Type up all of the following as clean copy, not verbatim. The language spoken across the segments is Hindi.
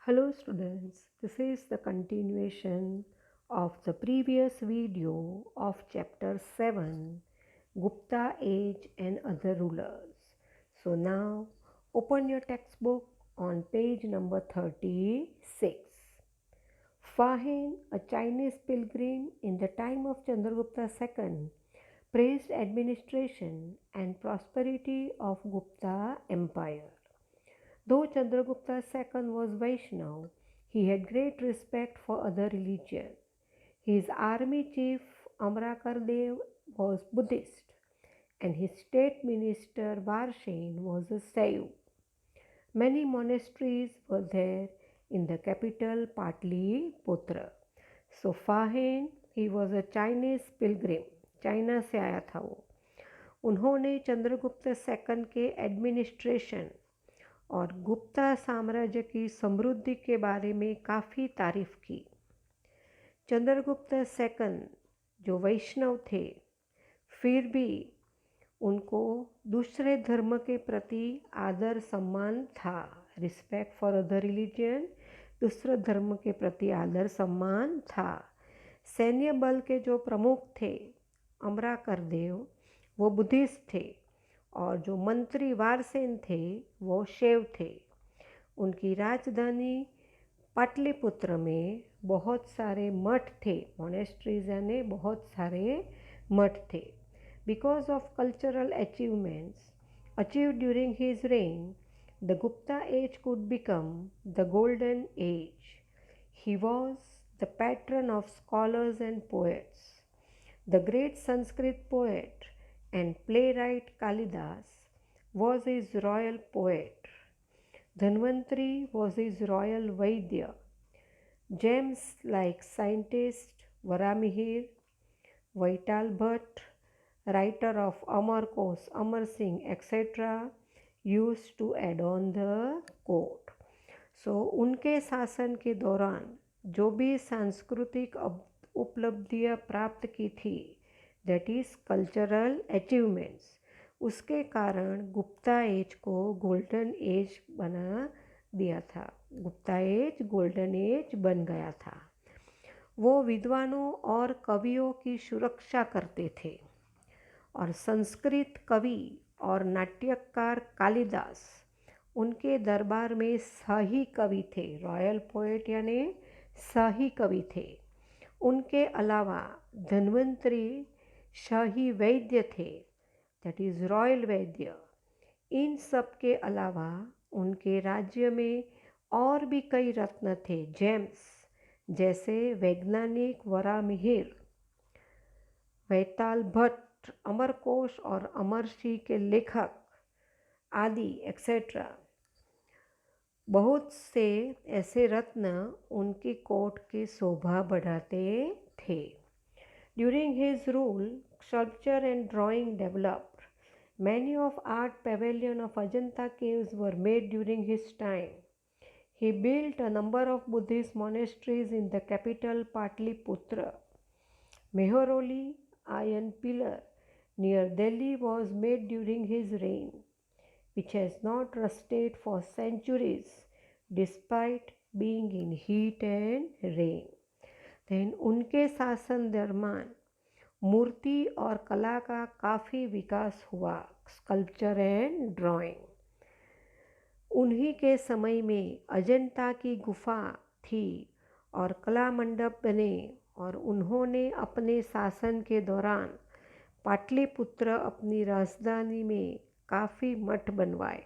Hello students, this is the continuation of the previous video of chapter 7 Gupta Age and Other Rulers. So now open your textbook on page number 36. Fahin, a Chinese pilgrim in the time of Chandragupta II, praised administration and prosperity of Gupta Empire. Though Chandragupta II was Vaishnav, he had great respect for other religions. His army chief Amrakar Dev was Buddhist and his state minister Varshain was a Saiv. Many monasteries were there in the capital Patliputra. So Fahin, he was a Chinese pilgrim, China से आया था वो. उन्होंने चंद्रगुप्त सेकंड के एडमिनिस्ट्रेशन और गुप्ता साम्राज्य की समृद्धि के बारे में काफ़ी तारीफ की. चंद्रगुप्त सेकंड जो वैष्णव थे, फिर भी उनको दूसरे धर्म के प्रति आदर सम्मान था. रिस्पेक्ट फॉर अदर रिलीजन, दूसरे धर्म के प्रति आदर सम्मान था. सैन्य बल के जो प्रमुख थे अमराकर देव, वो बुद्धिस्ट थे और जो मंत्री वारसेन थे वो शैव थे. उनकी राजधानी पाटलिपुत्र में बहुत सारे मठ थे, मोनेस्ट्रीज यानी बहुत सारे मठ थे. Because of cultural achievements achieved during his reign, the Gupta age could become the golden age. He was the patron of scholars and poets. The great Sanskrit poet and playwright Kalidas was his royal poet. Dhanvantri was his royal Vaidya. Gems like scientist Varamihir, Vaital Bhatt, writer of Amar Kos, Amar Singh, etc. used to adorn the court. So उनके शासन के दौरान जो भी सांस्कृतिक उपलब्धियाँ प्राप्त की थी, दैट इज़ कल्चरल अचीवमेंट्स, उसके कारण गुप्ता एज को गोल्डन एज बना दिया था. गुप्ता एज गोल्डन एज बन गया था. वो विद्वानों और कवियों की सुरक्षा करते थे और संस्कृत कवि और नाट्यकार कालिदास उनके दरबार में शाही कवि थे. रॉयल पोएट यानी शाही कवि थे. उनके अलावा धन्वंतरी शाही वैद्य थे, दैट इज़ रॉयल वैद्य. इन सब के अलावा उनके राज्य में और भी कई रत्न थे, जेम्स, जैसे वैज्ञानिक वरामिहिर, वैताल भट्ट, अमरकोश और अमरसी के लेखक आदि एक्सेट्रा. बहुत से ऐसे रत्न उनकी कोर्ट की शोभा बढ़ाते थे. During his rule sculpture and drawing developed. Many of art pavilion of Ajanta caves were made during his time. He built a number of Buddhist monasteries in the capital Pataliputra. Mehrauli iron pillar near Delhi was made during his reign, which has not rusted for centuries despite being in heat and rain. Then उनके शासन दरम्यान मूर्ति और कला का काफ़ी विकास हुआ, स्कल्पचर एंड ड्राइंग. उन्हीं के समय में अजंता की गुफा थी और कला मंडप बने और उन्होंने अपने शासन के दौरान पाटलिपुत्र अपनी राजधानी में काफ़ी मठ बनवाए.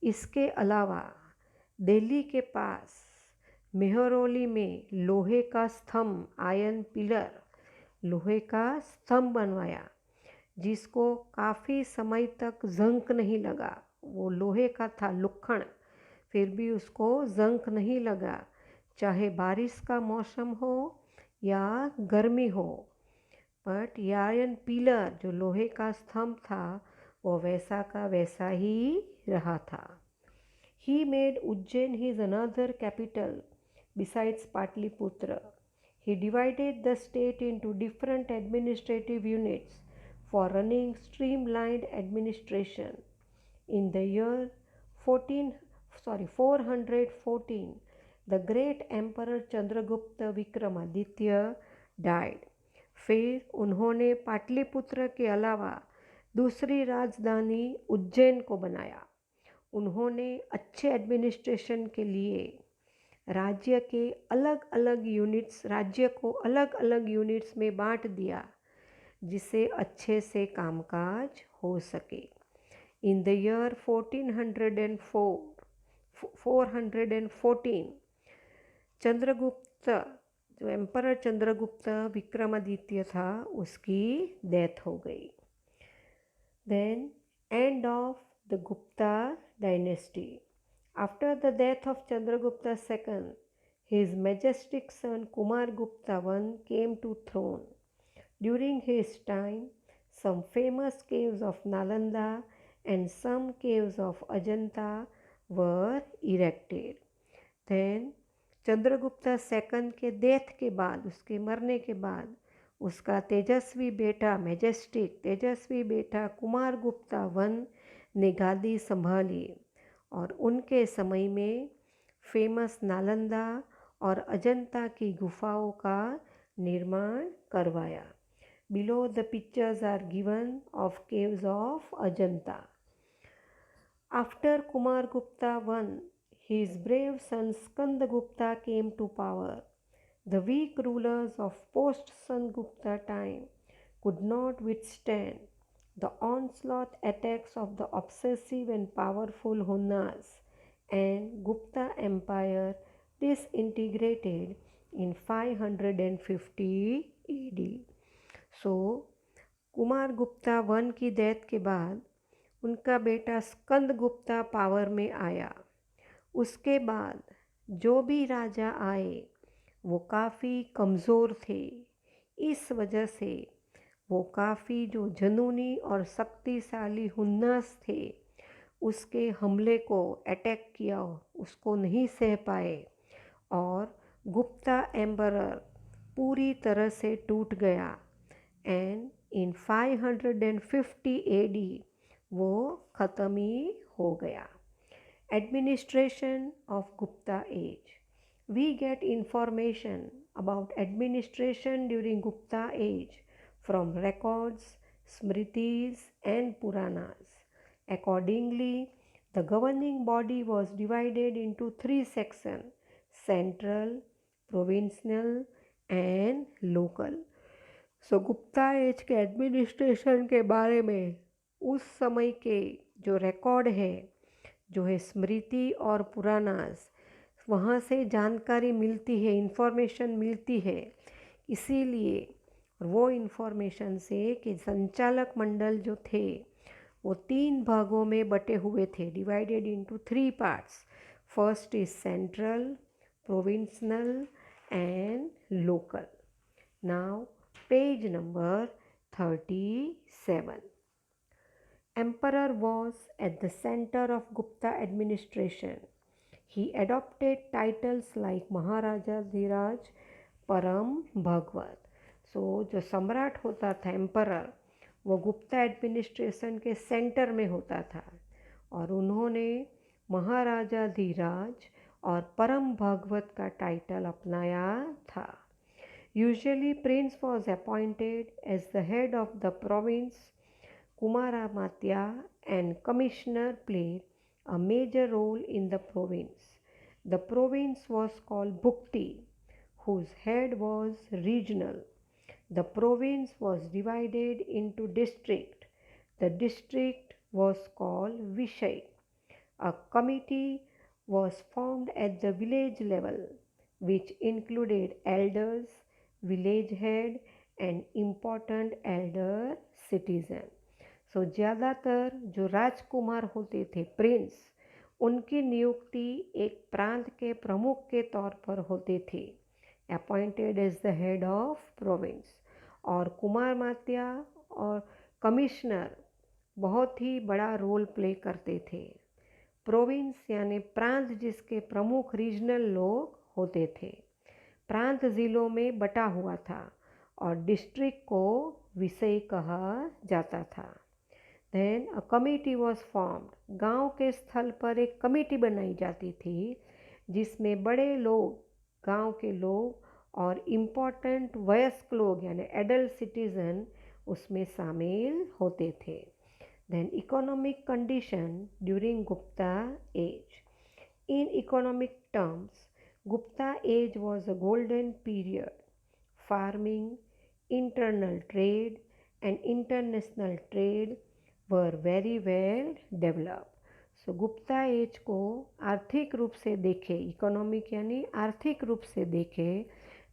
इसके अलावा दिल्ली के पास मेहरौली में लोहे का स्तंभ, आयरन पिलर, लोहे का स्तंभ बनवाया जिसको काफ़ी समय तक जंग नहीं लगा. वो लोहे का था, लुक्खण, फिर भी उसको जंग नहीं लगा, चाहे बारिश का मौसम हो या गर्मी हो. बट आयरन पिलर जो लोहे का स्तंभ था वो वैसा का वैसा ही रहा था. He made Ujjain his another capital besides Patliputra. He divided the state into different administrative units for running streamlined administration. In the year 414, the great emperor Chandragupta Vikramaditya died. फिर उन्होंने पाटलिपुत्र के अलावा दूसरी राजधानी उज्जैन को बनाया। उन्होंने अच्छे एडमिनिस्ट्रेशन के लिए राज्य को अलग अलग यूनिट्स में बांट दिया, जिससे अच्छे से कामकाज हो सके। इन द ईयर 414 चंद्रगुप्त, जो एम्परर चंद्रगुप्त विक्रमादित्य था, उसकी डेथ हो गई। Then end of the Gupta dynasty. After the death of Chandragupta II, his majestic son Kumargupta I came to throne. During his time, some famous caves of Nalanda and some caves of Ajanta were erected. Then Chandragupta II के डेथ के बाद, उसके मरने के बाद, उसका तेजस्वी बेटा कुमारगुप्ता I ने गादी संभाली और उनके समय में फेमस नालंदा और अजंता की गुफाओं का निर्माण करवाया। Below the pictures are given of caves of Ajanta. After Kumargupta I, his brave son Skandagupta came to power. The weak rulers of post-Sangupta time could not withstand the onslaught attacks of the obsessive and powerful Hunnas, and Gupta Empire disintegrated in 550 AD. So, कुमारगुप्ता I की डेथ के बाद उनका बेटा स्कंदगुप्ता पावर में आया। उसके बाद जो भी राजा आए वो काफ़ी कमज़ोर थे। इस वजह से वो काफ़ी जो जनूनी और शक्तिशाली हुन्नास थे, उसके हमले को अटैक किया, उसको नहीं सह पाए और गुप्ता एम्परर पूरी तरह से टूट गया। एंड इन 550 AD वो ख़त्म ही हो गया। Administration of Gupta age. We get information about administration during Gupta age from records, smritis and Puranas. Accordingly, the governing body was divided into 3 sections: central, provincial and local. So Gupta age के एडमिनिस्ट्रेशन के बारे में उस समय के जो रिकॉर्ड है, जो है स्मृति और पुराणास, वहाँ से जानकारी मिलती है, इन्फॉर्मेशन मिलती है। इसीलिए वो इन्फॉर्मेशन से कि संचालक मंडल जो थे वो 3 भागों में बटे हुए थे, divided into 3 parts. First is central, provincial and local. Now page number 37. Emperor was at the center of Gupta administration. He adopted titles like Maharaja Dhiraj, Param Bhagwat. So जो सम्राट होता था एम्परर, वो गुप्ता एडमिनिस्ट्रेशन के सेंटर में होता था और उन्होंने महाराजा धीराज और परम भागवत का टाइटल अपनाया था। Usually prince was appointed as the head of the province. Kumaramatya and commissioner played a major role in the province. The province was called Bhukti, whose head was regional. The province was divided into district. The district was called Vishay. A committee was formed at the village level, which included elders, village head, and important elder citizens. सो ज़्यादातर जो राजकुमार होते थे, प्रिंस, उनकी नियुक्ति एक प्रांत के प्रमुख के तौर पर होते थे, appointed as the head of province. और कुमारमात्या और कमिश्नर बहुत ही बड़ा रोल प्ले करते थे। प्रोविंस यानी प्रांत जिसके प्रमुख रीजनल लोग होते थे। प्रांत ज़िलों में बटा हुआ था और डिस्ट्रिक्ट को विषय कहा जाता था। Then a committee was formed. गांव के स्थल पर एक कमेटी बनाई जाती थी, जिसमें बड़े लोग, गांव के लोग और इम्पोर्टेंट वयस्क लोग यानी एडल्ट सिटीजन उसमें शामिल होते थे। Then economic condition during Gupta age. In economic terms, Gupta age was a golden period. Farming, internal trade, and international trade were very well developed. So Gupta age को आर्थिक रूप से देखें, इकोनॉमिक यानी आर्थिक रूप से देखें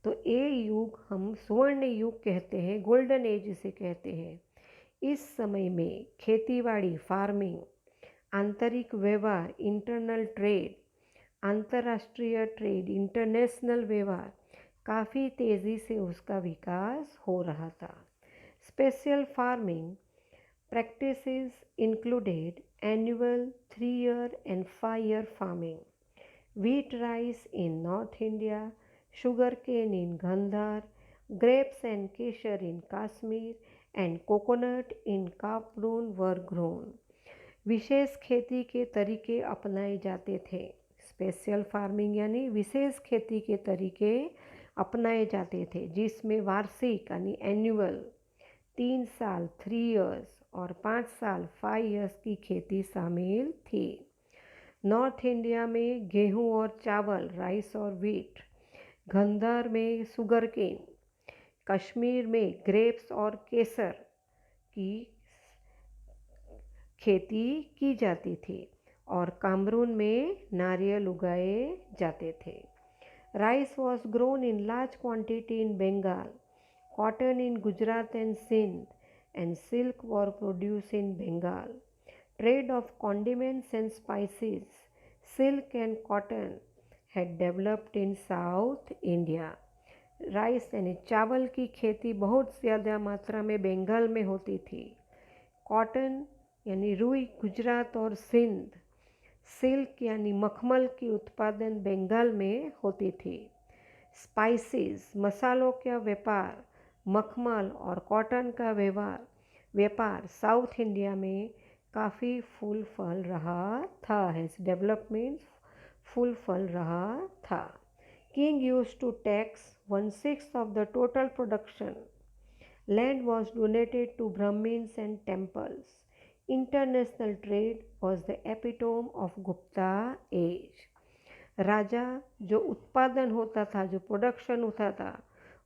तो ये युग हम स्वर्ण युग कहते हैं, गोल्डन एज इसे कहते हैं। इस समय में खेतीबाड़ी, फार्मिंग, आंतरिक व्यवहार, इंटरनल ट्रेड, अंतर्राष्ट्रीय ट्रेड, इंटरनेशनल व्यवहार काफ़ी तेज़ी से उसका विकास हो रहा था। Special farming practices included annual 3-year and 5-year farming, wheat rice in North India, sugarcane in Gandhar, grapes and kesar in Kashmir, and coconut in Kaprun were grown. विशेष खेती के तरीके अपनाए जाते थे। स्पेशल फार्मिंग यानी विशेष खेती के तरीके अपनाए जाते थे, जिसमें वार्षिक यानी एनुअल 3 साल 3 इयर्स और 5 साल 5 इयर्स की खेती शामिल थी। नॉर्थ इंडिया में गेहूं और चावल, राइस और व्हीट, गंधार में शुगर केन, कश्मीर में ग्रेप्स और केसर की खेती की जाती थी और कामरून में नारियल उगाए जाते थे। Rice was grown in large quantity in Bengal, cotton in Gujarat and Sindh, and silk were produced in Bengal. Trade of condiments and spices, silk and cotton had developed in South India. Rice यानी चावल की खेती बहुत ज़्यादा मात्रा में बंगाल में होती थी। कॉटन यानी रुई गुजरात और सिंध, सिल्क यानी मखमल की उत्पादन बंगाल में होती थी। स्पाइसेस मसालों का व्यापार, मखमल और कॉटन का व्यापार साउथ इंडिया में काफ़ी फूल फल रहा था। हैज़ डेवलपमेंट फूल फल रहा था। King used to tax 1/6 of the total production. Land was donated to Brahmins and temples. International trade was the epitome of Gupta age. राजा जो उत्पादन होता था, जो प्रोडक्शन होता था,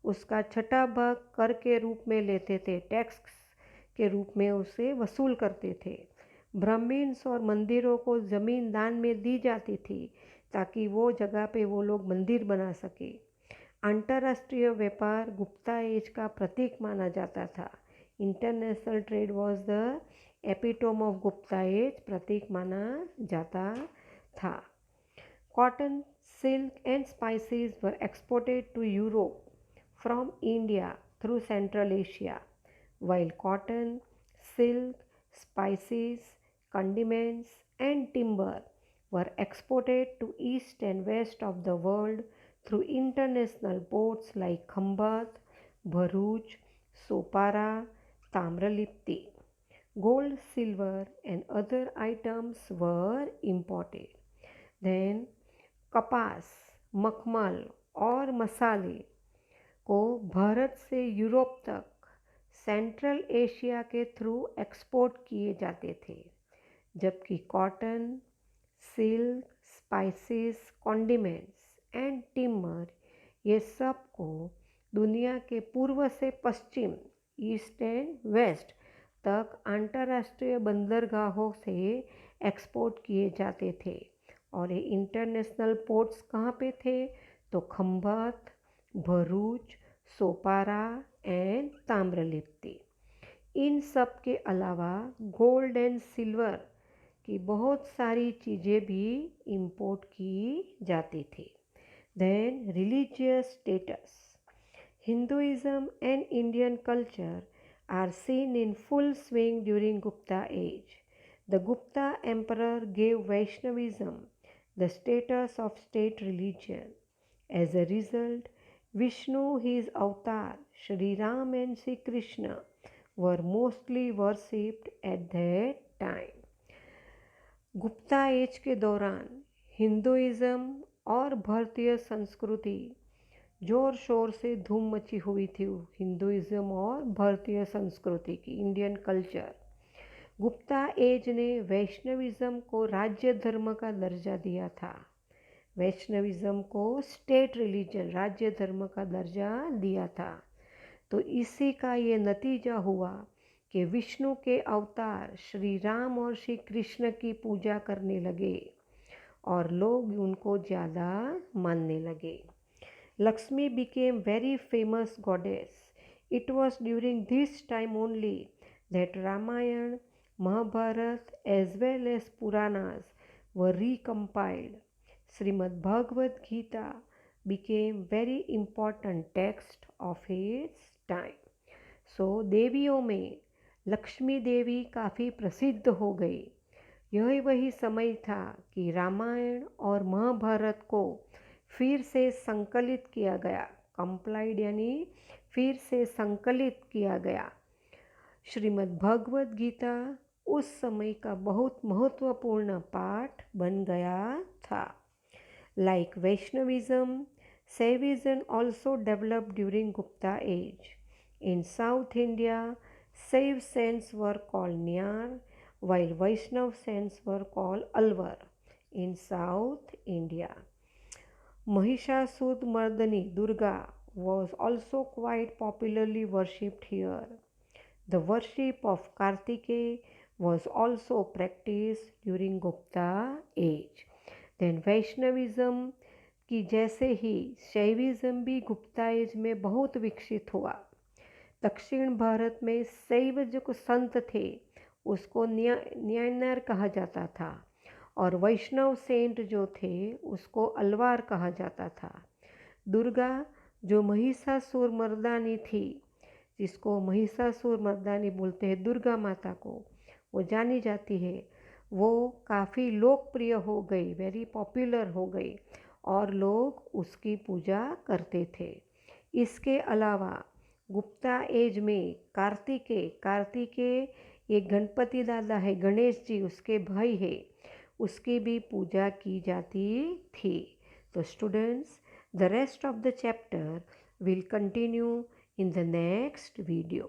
उसका छठा भाग कर के रूप में लेते थे, टैक्स के रूप में उसे वसूल करते थे। ब्राह्मण्स और मंदिरों को ज़मीन दान में दी जाती थी ताकि वो जगह पे वो लोग मंदिर बना सके। अंतर्राष्ट्रीय व्यापार गुप्ता एज का प्रतीक माना जाता था। International trade was the epitome of Gupta age, प्रतीक माना जाता था। Cotton, silk and spices were exported to Europe from India through Central Asia, while cotton, silk, spices, condiments and timber were exported to east and west of the world through international ports like Khambat, Bharuch, Sopara, Tamralipti. Gold, silver and other items were imported. Then कपास, मखमल और मसाले को भारत से यूरोप तक सेंट्रल एशिया के थ्रू एक्सपोर्ट किए जाते थे, जबकि cotton, silk, spices, condiments and timber ये सब को दुनिया के पूर्व से पश्चिम, ईस्ट एंड वेस्ट तक अंतर्राष्ट्रीय बंदरगाहों से एक्सपोर्ट किए जाते थे। और ये इंटरनेशनल पोर्ट्स कहाँ पे थे? तो खंभात, भरूच, सोपारा एंड ताम्रलिप्ति। इन सब के अलावा गोल्ड एंड सिल्वर की बहुत सारी चीज़ें भी इंपोर्ट की जाती थी। Then religious status, Hinduism and Indian culture are seen in full swing during Gupta age. The Gupta emperor gave Vaishnavism the status of state religion. As a result, Vishnu, his avatar, Sri Ram and Sri Krishna were mostly worshipped at that time. Gupta age के दौरान हिंदुइज्म और भारतीय संस्कृति ज़ोर शोर से धूम मची हुई थी, हिंदुइज्म और भारतीय संस्कृति की, इंडियन कल्चर। गुप्ता एज ने वैष्णविज्म को राज्य धर्म का दर्जा दिया था। वैष्णविज्म को स्टेट रिलीजन, राज्य धर्म का दर्जा दिया था। तो इसी का ये नतीजा हुआ कि विष्णु के अवतार श्री राम और श्री कृष्ण की पूजा करने लगे और लोग उनको ज़्यादा मानने लगे। Lakshmi became very famous goddess. It was during this time only that Ramayana, Mahabharata as well as Puranas were recompiled. Srimad Bhagavad Gita became very important text of its time. So देवियों में लक्ष्मी देवी काफ़ी प्रसिद्ध हो गई। यही वही समय था कि रामायण और महाभारत को फिर से संकलित किया गया, कंप्लाइड यानी फिर से संकलित किया गया। श्रीमद् भगवद गीता उस समय का बहुत महत्वपूर्ण पाठ बन गया था। Like Vaishnavism, Shaivism also developed during Gupta age. In South India, Shaiv saints were called Nyar, while Vaishnav saints were called Alvar in South India. Mahishasudmardani Durga was also quite popularly worshipped here. The worship of Kartikeya was also practiced during Gupta age. Then Vaishnavism कि जैसे ही शैविज्म भी गुप्ता एज में बहुत विकसित हुआ। दक्षिण भारत में शैव जो संत थे उसको न्यायनर कहा जाता था और वैष्णव सेंट जो थे उसको अलवार कहा जाता था। दुर्गा जो महिषासुर मर्दानी थी, जिसको महिषासुर मर्दानी बोलते हैं दुर्गा माता को, वो जानी जाती है, वो काफ़ी लोकप्रिय हो गई, वेरी पॉपुलर हो गई और लोग उसकी पूजा करते थे। इसके अलावा गुप्ता एज में कार्तिकेय ये गणपति दादा है, गणेश जी उसके भाई है, उसकी भी पूजा की जाती थी। तो students, the rest of the chapter will continue in the next video.